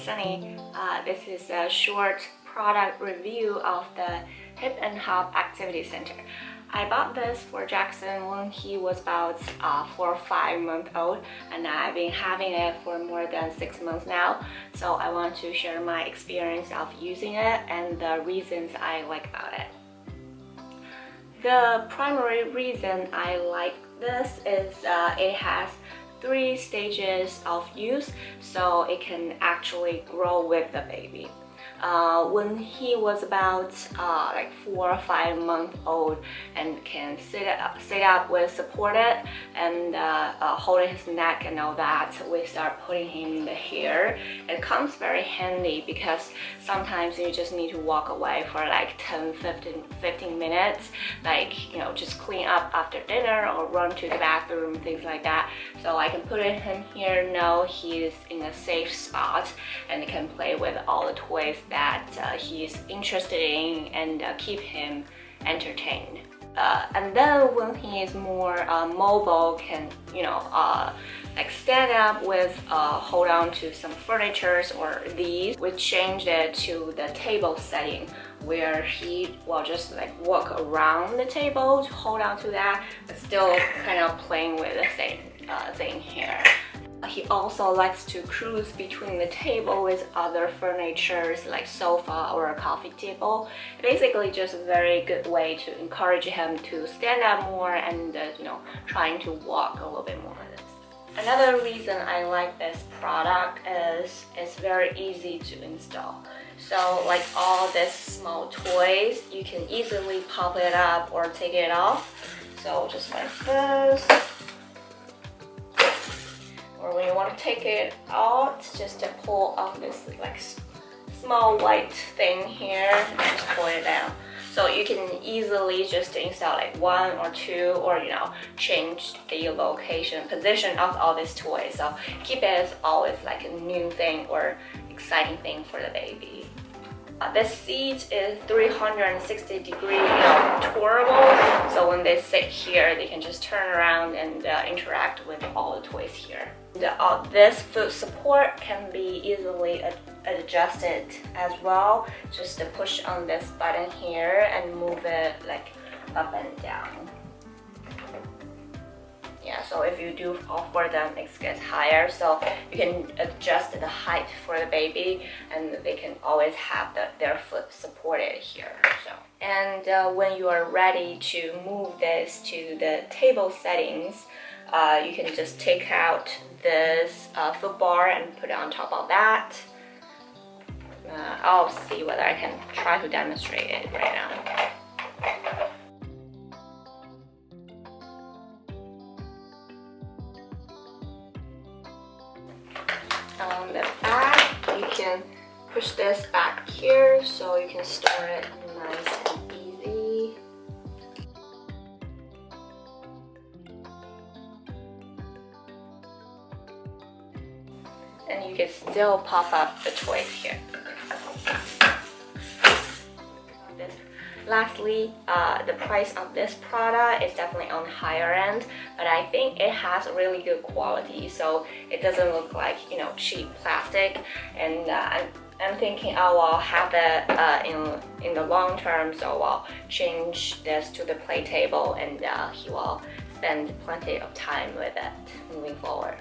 Sunny. This is a short product review of the Skip&Hop Activity Center. I bought this for Jackson when he was about 4 or 5 months old, and I've been having it for more than 6 months now. So I want to share my experience of using it and the reasons I like about it. The primary reason I like this is it has 3 stages of use, so it can actually grow with the baby. When he was about like 4 or 5 months old and can sit up with supported and holding his neck and all that, we start putting him in the hair. It comes very handy because sometimes you just need to walk away for like 10-15 minutes, like, you know, just clean up after dinner or run to the bathroom, things like that. So I can put him here, know he's in a safe spot, and can play with all the toys that he's interested in and keep him entertained. And then when he is more mobile, can, you know, like stand up with hold on to some furnitures or these. We changed it to the table setting where he will just like walk around the table to hold on to that, but still kind of playing with the same thing here. He also likes to cruise between the table with other furnitures like sofa or a coffee table. Basically just a very good way to encourage him to stand up more and you know, trying to walk a little bit more. Another reason I like this product is it's very easy to install. So like all these small toys, you can easily pop it up or take it off. So just like this. Or when you want to take it out, just to pull off this like small white thing here and just pull it down. So you can easily just install like 1 or 2, or you know, change the location, position of all these toys. So keep it as always like a new thing or exciting thing for the baby. This seat is 360-degree, you know, tourable. So when they sit here, they can just turn around and interact with all the toys here. This foot support can be easily adjusted as well. Just to push on this button here and move it like up and down. Yeah, so if you do offer them, it gets higher, so you can adjust the height for the baby, and they can always have their foot supported here. So, and when you are ready to move this to the table settings, you can just take out this foot bar and put it on top of that. I'll see whether I can try to demonstrate it right now. On the back, you can push this back here so you can store it nice and easy. And you can still pop up the toys here. Lastly, the price of this product is definitely on the higher end, but I think it has really good quality, so it doesn't look like, you know, cheap plastic. And I'm thinking I will have it in the long term, so I'll change this to the play table, and he will spend plenty of time with it moving forward.